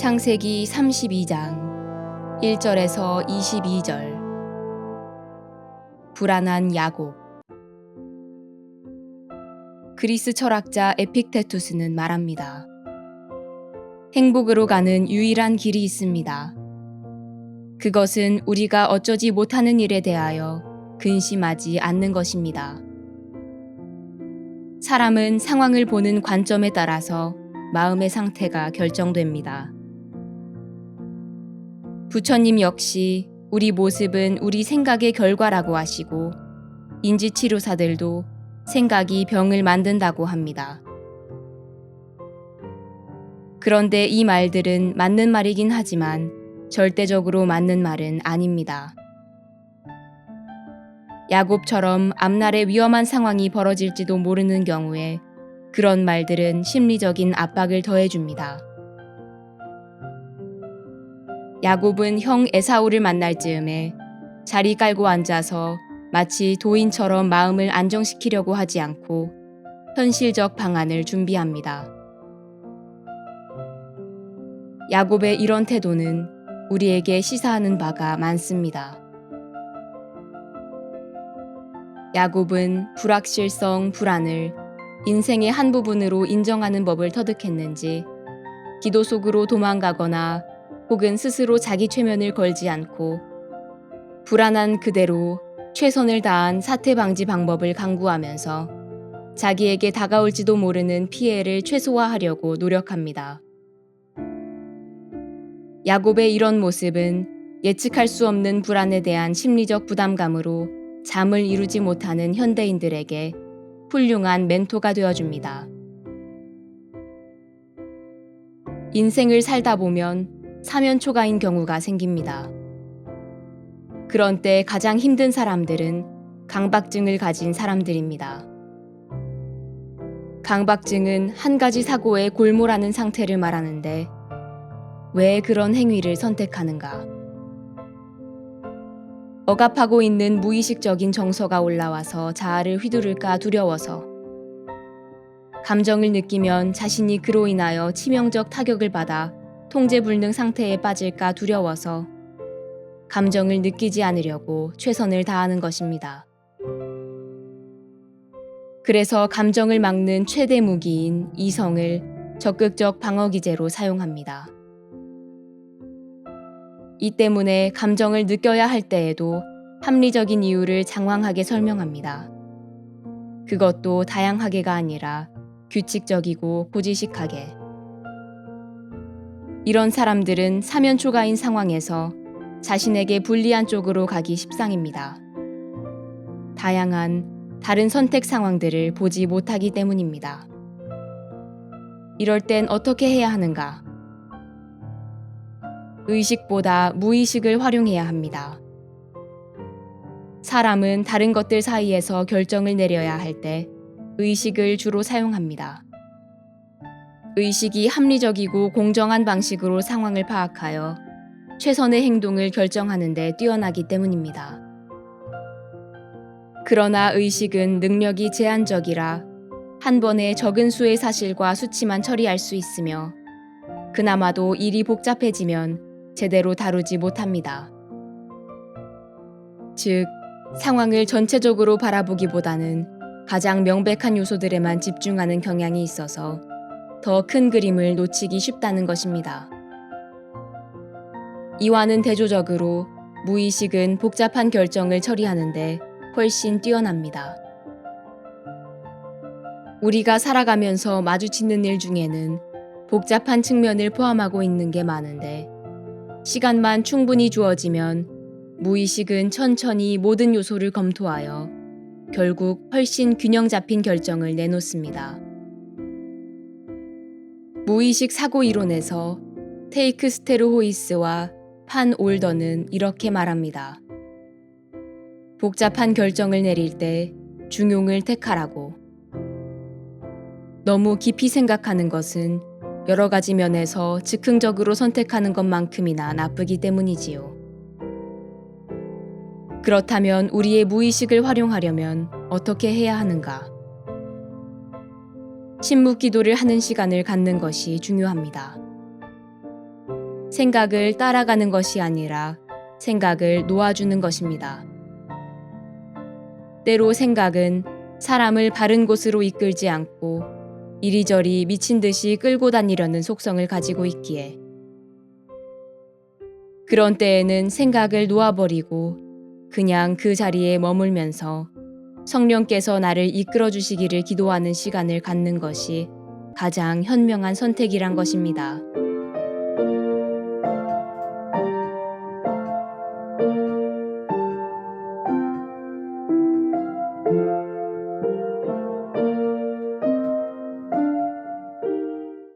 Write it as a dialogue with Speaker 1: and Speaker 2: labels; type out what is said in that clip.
Speaker 1: 창세기 32장 1절에서 22절. 불안한 야곱. 그리스 철학자 에픽테투스는 말합니다. 행복으로 가는 유일한 길이 있습니다. 그것은 우리가 어쩌지 못하는 일에 대하여 근심하지 않는 것입니다. 사람은 상황을 보는 관점에 따라서 마음의 상태가 결정됩니다. 부처님 역시 우리 모습은 우리 생각의 결과라고 하시고, 인지치료사들도 생각이 병을 만든다고 합니다. 그런데 이 말들은 맞는 말이긴 하지만 절대적으로 맞는 말은 아닙니다. 야곱처럼 앞날에 위험한 상황이 벌어질지도 모르는 경우에 그런 말들은 심리적인 압박을 더해줍니다. 야곱은 형 에사우를 만날 즈음에 자리 깔고 앉아서 마치 도인처럼 마음을 안정시키려고 하지 않고 현실적 방안을 준비합니다. 야곱의 이런 태도는 우리에게 시사하는 바가 많습니다. 야곱은 불확실성, 불안을 인생의 한 부분으로 인정하는 법을 터득했는지 기도 속으로 도망가거나 혹은 스스로 자기 최면을 걸지 않고 불안한 그대로 최선을 다한 사태 방지 방법을 강구하면서 자기에게 다가올지도 모르는 피해를 최소화하려고 노력합니다. 야곱의 이런 모습은 예측할 수 없는 불안에 대한 심리적 부담감으로 잠을 이루지 못하는 현대인들에게 훌륭한 멘토가 되어줍니다. 인생을 살다 보면 사면초가인 경우가 생깁니다. 그런 때 가장 힘든 사람들은 강박증을 가진 사람들입니다. 강박증은 한 가지 사고에 골몰하는 상태를 말하는데 왜 그런 행위를 선택하는가? 억압하고 있는 무의식적인 정서가 올라와서 자아를 휘두를까 두려워서, 감정을 느끼면 자신이 그로 인하여 치명적 타격을 받아 통제불능 상태에 빠질까 두려워서 감정을 느끼지 않으려고 최선을 다하는 것입니다. 그래서 감정을 막는 최대 무기인 이성을 적극적 방어기제로 사용합니다. 이 때문에 감정을 느껴야 할 때에도 합리적인 이유를 장황하게 설명합니다. 그것도 다양하게가 아니라 규칙적이고 고지식하게. 이런 사람들은 사면초가인 상황에서 자신에게 불리한 쪽으로 가기 십상입니다. 다양한 다른 선택 상황들을 보지 못하기 때문입니다. 이럴 땐 어떻게 해야 하는가? 의식보다 무의식을 활용해야 합니다. 사람은 다른 것들 사이에서 결정을 내려야 할 때 의식을 주로 사용합니다. 의식이 합리적이고 공정한 방식으로 상황을 파악하여 최선의 행동을 결정하는 데 뛰어나기 때문입니다. 그러나 의식은 능력이 제한적이라 한 번에 적은 수의 사실과 수치만 처리할 수 있으며 그나마도 일이 복잡해지면 제대로 다루지 못합니다. 즉, 상황을 전체적으로 바라보기보다는 가장 명백한 요소들에만 집중하는 경향이 있어서 더 큰 그림을 놓치기 쉽다는 것입니다. 이와는 대조적으로 무의식은 복잡한 결정을 처리하는데 훨씬 뛰어납니다. 우리가 살아가면서 마주치는 일 중에는 복잡한 측면을 포함하고 있는 게 많은데 시간만 충분히 주어지면 무의식은 천천히 모든 요소를 검토하여 결국 훨씬 균형 잡힌 결정을 내놓습니다. 무의식 사고 이론에서 테이크 스테르호이스와 판 올더는 이렇게 말합니다. 복잡한 결정을 내릴 때 중용을 택하라고. 너무 깊이 생각하는 것은 여러 가지 면에서 즉흥적으로 선택하는 것만큼이나 나쁘기 때문이지요. 그렇다면 우리의 무의식을 활용하려면 어떻게 해야 하는가? 침묵 기도를 하는 시간을 갖는 것이 중요합니다. 생각을 따라가는 것이 아니라 생각을 놓아주는 것입니다. 때로 생각은 사람을 바른 곳으로 이끌지 않고 이리저리 미친 듯이 끌고 다니려는 속성을 가지고 있기에 그런 때에는 생각을 놓아버리고 그냥 그 자리에 머물면서 성령께서 나를 이끌어 주시기를 기도하는 시간을 갖는 것이 가장 현명한 선택이란 것입니다.